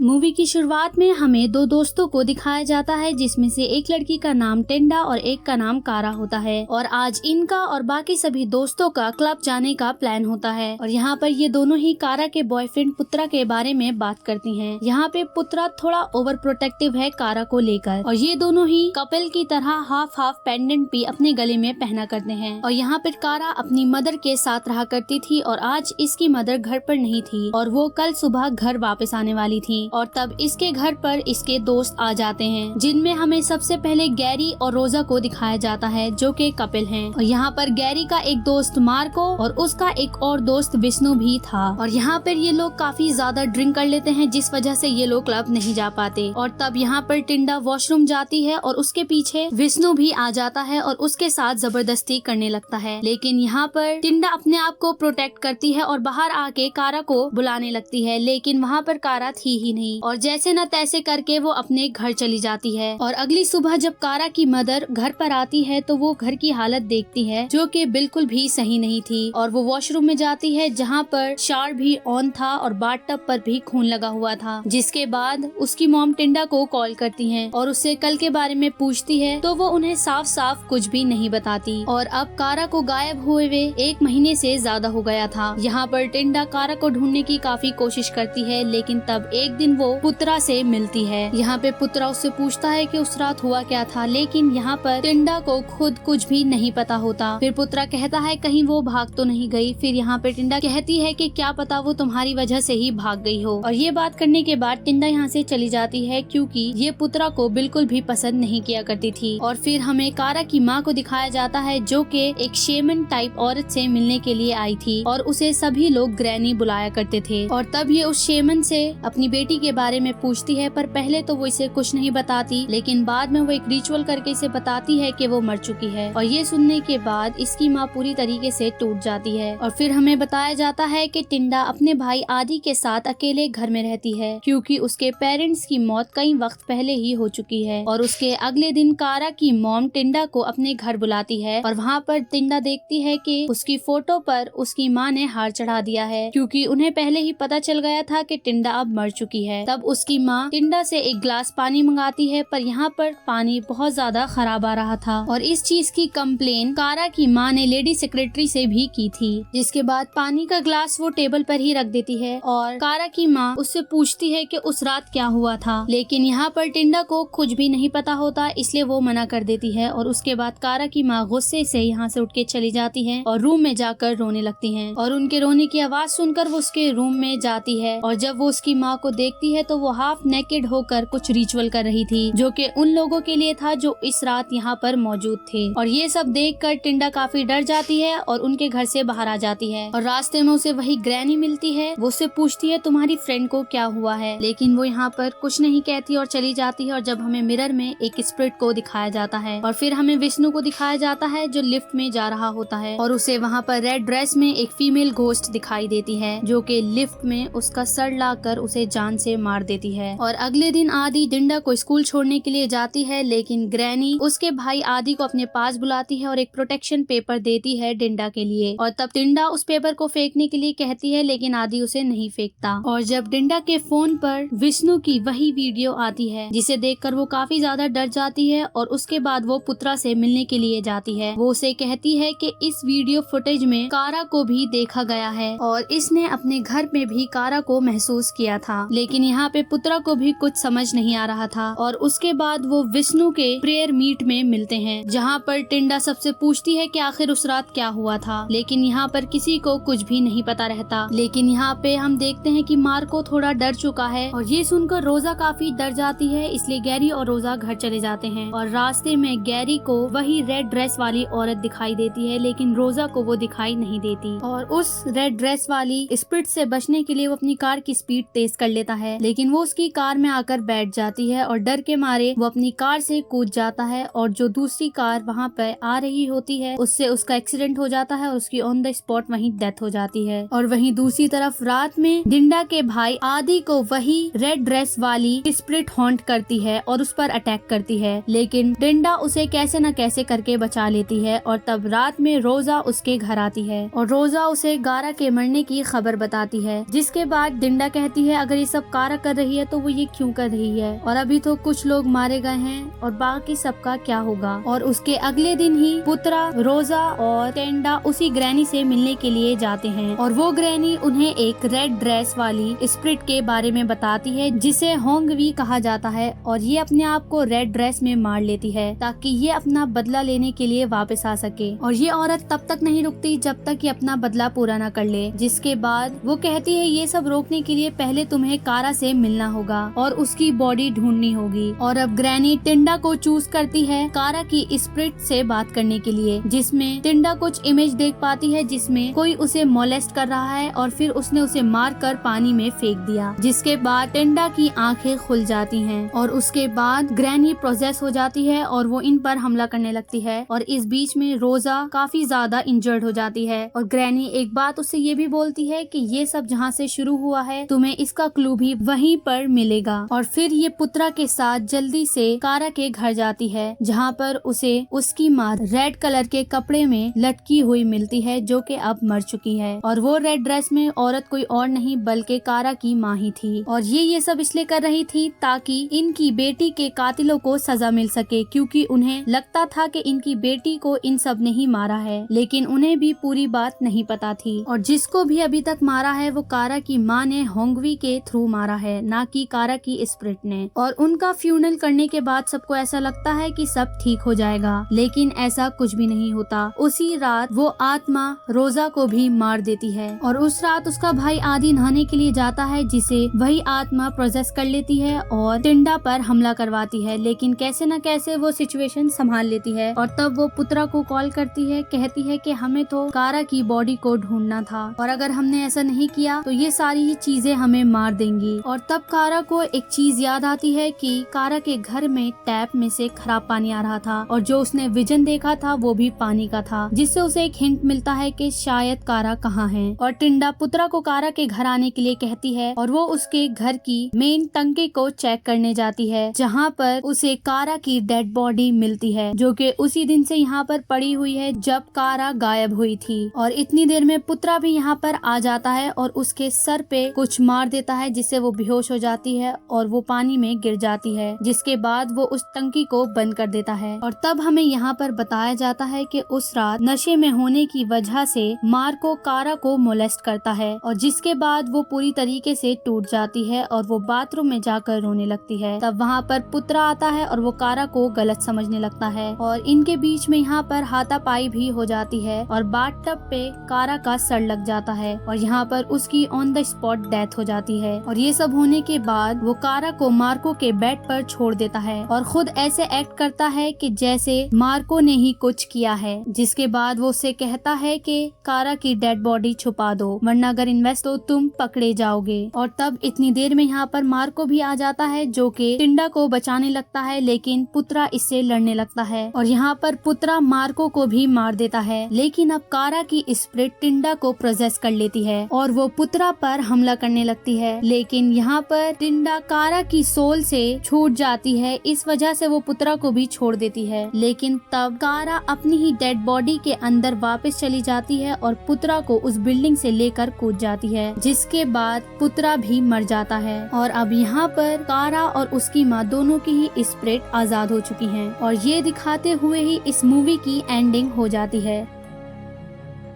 Movie की शुरुआत में हमें दो दोस्तों को दिखाया जाता है, जिसमें से एक लड़की का नाम टिंडा और एक का नाम कारा होता है। और आज इनका और बाकी सभी दोस्तों का क्लब जाने का प्लान होता है। और यहाँ पर ये दोनों ही कारा के बॉयफ्रेंड पुत्रा के बारे में बात करती हैं। यहाँ पे पुत्रा थोड़ा ओवर प्रोटेक्टिव है कारा को लेकर, और ये दोनों ही कपल की तरह हाफ हाफ पेंडेंट भी अपने गले में पहना करते हैं। और यहाँ पर कारा अपनी मदर के साथ रहा करती थी, और आज इसकी मदर घर पर नहीं थी और वो कल सुबह घर वापस आने वाली थी। और तब इसके घर पर इसके दोस्त आ जाते हैं, जिनमें हमें सबसे पहले गैरी और रोजा को दिखाया जाता है, जो कि कपल हैं। और यहाँ पर गैरी का एक दोस्त मार्को और उसका एक और दोस्त विष्णु भी था। और यहाँ पर ये लोग काफी ज्यादा ड्रिंक कर लेते हैं, जिस वजह से ये लोग क्लब नहीं जा पाते। और तब यहाँ पर टिंडा वॉशरूम जाती है और उसके पीछे विष्णु भी आ जाता है और उसके साथ जबरदस्ती करने लगता है। लेकिन यहाँ पर टिंडा अपने आप को प्रोटेक्ट करती है और बाहर आके कारा को बुलाने लगती है, लेकिन वहाँ पर कारा थी ही नहीं। और जैसे न तैसे करके वो अपने घर चली जाती है। और अगली सुबह जब कारा की मदर घर पर आती है तो वो घर की हालत देखती है, जो कि बिल्कुल भी सही नहीं थी। और वो वॉशरूम में जाती है, जहाँ पर शावर भी ऑन था और बाथटब पर भी खून लगा हुआ था। जिसके बाद उसकी मॉम टिंडा को कॉल करती है और उससे कल के बारे में पूछती है, तो वो उन्हें साफ साफ कुछ भी नहीं बताती। और अब कारा को गायब हुए 1 महीने से ज्यादा हो गया था। यहाँ पर टिंडा कारा को ढूंढने की काफी कोशिश करती है, लेकिन तब एक दिन वो पुत्रा से मिलती है। यहाँ पे पुत्रा उससे पूछता है कि उस रात हुआ क्या था, लेकिन यहाँ पर टिंडा को खुद कुछ भी नहीं पता होता। फिर पुत्रा कहता है कहीं वो भाग तो नहीं गई। फिर यहाँ पे टिंडा कहती है कि क्या पता वो तुम्हारी वजह से ही भाग गई हो। और ये बात करने के बाद टिंडा यहाँ से चली जाती है, क्योंकि ये पुत्रा को बिल्कुल भी पसंद नहीं किया करती थी। और फिर हमें कारा की माँ को दिखाया जाता है, जो कि एक शेमन टाइप औरत से मिलने के लिए आई थी और उसे सभी लोग ग्रैनी बुलाया करते थे। और तब ये उस शेमन से अपनी बेटी के बारे में पूछती है, पर पहले तो वो इसे कुछ नहीं बताती, लेकिन बाद में वो एक रिचुअल करके इसे बताती है कि वो मर चुकी है। और ये सुनने के बाद इसकी माँ पूरी तरीके से टूट जाती है। और फिर हमें बताया जाता है कि टिंडा अपने भाई आदि के साथ अकेले घर में रहती है, क्योंकि उसके पेरेंट्स की मौत कई वक्त पहले ही हो चुकी है। और उसके अगले दिन कारा की मॉम टिंडा को अपने घर बुलाती है, और वहाँ पर टिंडा देखती है कि उसकी फोटो पर उसकी माँ ने हार चढ़ा दिया है, क्योंकि उन्हें पहले ही पता चल गया था कि टिंडा अब मर चुकी है। तब उसकी माँ टिंडा से एक ग्लास पानी मंगाती है, पर यहाँ पर पानी बहुत ज्यादा खराब आ रहा था। और इस चीज की कंप्लेन कारा की माँ ने लेडी सेक्रेटरी से भी की थी। जिसके बाद पानी का ग्लास वो टेबल पर ही रख देती है और कारा की माँ उससे पूछती है कि उस रात क्या हुआ था, लेकिन यहाँ पर टिंडा को कुछ भी नहीं पता होता, इसलिए वो मना कर देती है। और उसके बाद कारा की माँ गुस्से से यहाँ से उठ के चली जाती है और रूम में जाकर रोने लगती हैं। और उनके रोने की आवाज सुनकर वो उसके रूम में जाती है, और जब वो उसकी माँ को देखती है तो वो हाफ नेकेड होकर कुछ रिचुअल कर रही थी, जो कि उन लोगों के लिए था जो इस रात यहाँ पर मौजूद थे। और ये सब देखकर टिंडा काफी डर जाती है और उनके घर से बाहर आ जाती है। और रास्ते में उसे वही ग्रैनी मिलती है। वो उससे पूछती है तुम्हारी फ्रेंड को क्या हुआ है, लेकिन वो यहाँ पर कुछ नहीं कहती और चली जाती है। और जब हमें मिरर में एक स्पिरिट को दिखाया जाता है, और फिर हमें विष्णु को दिखाया जाता है, जो लिफ्ट में जा रहा होता है, और उसे वहाँ पर रेड ड्रेस में एक फीमेल घोस्ट दिखाई देती है, जो कि लिफ्ट में उसका सर लाकर उसे जान से मार देती है। और अगले दिन आदि टिंडा को स्कूल छोड़ने के लिए जाती है, लेकिन ग्रैनी उसके भाई आदि को अपने पास बुलाती है और एक प्रोटेक्शन पेपर देती है टिंडा के लिए। और तब टिंडा उस पेपर को फेंकने के लिए कहती है, लेकिन आदि उसे नहीं फेंकता। और जब टिंडा के फोन पर विष्णु की वही वीडियो आती है, जिसे देखकर वो काफी ज्यादा डर जाती है, और उसके बाद वो पुत्रा से मिलने के लिए जाती है। वो उसे कहती है कि इस वीडियो फुटेज में कारा को भी देखा गया है और इसने अपने घर में भी कारा को महसूस किया था, लेकिन यहाँ पे पुत्रा को भी कुछ समझ नहीं आ रहा था। और उसके बाद वो विष्णु के प्रेयर मीट में मिलते हैं, जहाँ पर टिंडा सबसे पूछती है कि आखिर उस रात क्या हुआ था, लेकिन यहाँ पर किसी को कुछ भी नहीं पता रहता। लेकिन यहाँ पे हम देखते हैं कि मार्को थोड़ा डर चुका है, और ये सुनकर रोजा काफी डर जाती है, इसलिए गैरी और रोजा घर चले जाते हैं। और रास्ते में गैरी को वही रेड ड्रेस वाली औरत दिखाई देती है, लेकिन रोजा को वो दिखाई नहीं देती। और उस रेड ड्रेस वाली स्पिरिट से बचने के लिए वो अपनी कार की स्पीड तेज कर लेता है, लेकिन वो उसकी कार में आकर बैठ जाती है और डर के मारे वो अपनी कार से कूद जाता है। और जो दूसरी कार वहाँ पे आ रही होती है उससे उसका एक्सीडेंट हो जाता है और उसकी ऑन द स्पॉट वहीं डेथ हो जाती है। और वहीं दूसरी तरफ रात में टिंडा के भाई आदि को वही रेड ड्रेस वाली स्पिरिट हॉन्ट करती है और उस पर अटैक करती है, लेकिन टिंडा उसे कैसे न कैसे करके बचा लेती है। और तब रात में रोजा उसके घर आती है और रोजा उसे गारा के मरने की खबर बताती है, जिसके बाद टिंडा कहती है अगर ये सब कारा कर रही है तो वो ये क्यों कर रही है, और अभी तो कुछ लोग मारे गए हैं और बाकी सबका क्या होगा। और उसके अगले दिन ही पुत्रा, रोजा और टेंडा उसी ग्रैनी से मिलने के लिए जाते हैं और वो ग्रैनी उन्हें एक रेड ड्रेस वाली स्प्रिट के बारे में बताती है जिसे होंगवी कहा जाता है, और ये अपने आप को रेड ड्रेस में मार लेती है ताकि ये अपना बदला लेने के लिए वापस आ सके। और ये औरत तब तक नहीं रुकती जब तक ये अपना बदला पूरा न कर ले, जिसके बाद वो कहती है ये सब रोकने के लिए पहले तुम्हें कारा से मिलना होगा और उसकी बॉडी ढूंढनी होगी। और अब ग्रैनी टिंडा को चूज करती है कारा की स्प्रिट से बात करने के लिए, जिसमें टिंडा कुछ इमेज देख पाती है जिसमें कोई उसे मोलेस्ट कर रहा है और फिर उसने उसे मारकर पानी में फेंक दिया, जिसके बाद टिंडा की आंखें खुल जाती हैं और उसके बाद ग्रैनी प्रोसेस हो जाती है और वो इन पर हमला करने लगती है। और इस बीच में रोजा काफी ज्यादा इंजर्ड हो जाती है और ग्रैनी एक बात उससे ये भी बोलती है कि ये सब जहाँ से शुरू हुआ है तुम्हें इसका क्लू भी वहीं पर मिलेगा। और फिर ये पुत्रा के साथ जल्दी से कारा के घर जाती है जहाँ पर उसे उसकी माँ रेड कलर के कपड़े में लटकी हुई मिलती है जो कि अब मर चुकी है, और वो रेड ड्रेस में औरत कोई और नहीं बल्कि कारा की माँ ही थी। और ये सब इसलिए कर रही थी ताकि इनकी बेटी के कातिलों को सजा मिल सके, क्योंकि उन्हें लगता था कि इनकी बेटी को इन सब ने ही मारा है, लेकिन उन्हें भी पूरी बात नहीं पता थी। और जिसको भी अभी तक मारा है वो कारा की माँ ने होंगवी के थ्रू मारा है, ना कि कारा की स्पिरिट ने। और उनका फ्यूनल करने के बाद सबको ऐसा लगता है कि सब ठीक हो जाएगा, लेकिन ऐसा कुछ भी नहीं होता। उसी रात वो आत्मा रोजा को भी मार देती है और उस रात उसका भाई आदि नहाने के लिए जाता है, जिसे वही आत्मा प्रोसेस कर लेती है और टिंडा पर हमला करवाती है, लेकिन कैसे न कैसे वो सिचुएशन संभाल लेती है। और तब वो पुत्रा को कॉल करती है, कहती है कि हमें तो कारा की बॉडी को ढूंढना था और अगर हमने ऐसा नहीं किया तो ये सारी ही चीजें हमें मार देंगी। और तब कारा को एक चीज याद आती है कि कारा के घर में टैप में से खराब पानी आ रहा था और जो उसने विजन देखा था वो भी पानी का था, जिससे उसे एक हिंट मिलता है कि शायद कारा कहाँ है। और टिंडा पुत्रा को कारा के घर आने के लिए कहती है और वो उसके घर की मेन टंकी को चेक करने जाती है, जहाँ पर उसे कारा की डेड बॉडी मिलती है जो कि उसी दिन से यहाँ पर पड़ी हुई है जब कारा गायब हुई थी। और इतनी देर में पुत्रा भी यहाँ पर आ जाता है और उसके सर पे कुछ मार देता है जिससे वो बेहोश हो जाती है और वो पानी में गिर जाती है, जिसके बाद वो उस टंकी को बंद कर देता है। और तब हमें यहाँ पर बताया जाता है कि उस रात नशे में होने की वजह से मार्को कारा को मोलेस्ट करता है और जिसके बाद वो पूरी तरीके से टूट जाती है और वो बाथरूम में जाकर रोने लगती है। तब वहाँ पर पुत्रा आता है और वो कारा को गलत समझने लगता है और इनके बीच में यहाँ पर हाथापाई भी हो जाती है और बाथटब पे कारा का सर लग जाता है और यहाँ पर उसकी ऑन द स्पॉट डेथ हो जाती है। और ये सब होने के बाद वो कारा को मार्को के बेड पर छोड़ देता है और खुद ऐसे एक्ट करता है कि जैसे मार्को ने ही कुछ किया है, जिसके बाद वो उससे कहता है कि कारा की डेड बॉडी छुपा दो वरना अगर इन्वेस्ट हो तुम पकड़े जाओगे। और तब इतनी देर में यहाँ पर मार्को भी आ जाता है जो कि टिंडा को बचाने लगता है, लेकिन पुत्रा इससे लड़ने लगता है और यहाँ पर पुत्रा मार्को को भी मार देता है। लेकिन अब कारा की स्पिरिट टिंडा को प्रोसेस कर लेती है और वो पुत्रा पर हमला करने लगती है, लेकिन यहाँ पर टिंडा कारा की सोल से छूट जाती है, इस वजह से वो पुत्रा को भी छोड़ देती है। लेकिन तब कारा अपनी ही डेड बॉडी के अंदर वापस चली जाती है और पुत्रा को उस बिल्डिंग से लेकर कूद जाती है, जिसके बाद पुत्रा भी मर जाता है। और अब यहाँ पर कारा और उसकी माँ दोनों की ही स्पिरिट आजाद हो चुकी हैं और ये दिखाते हुए ही इस मूवी की एंडिंग हो जाती है।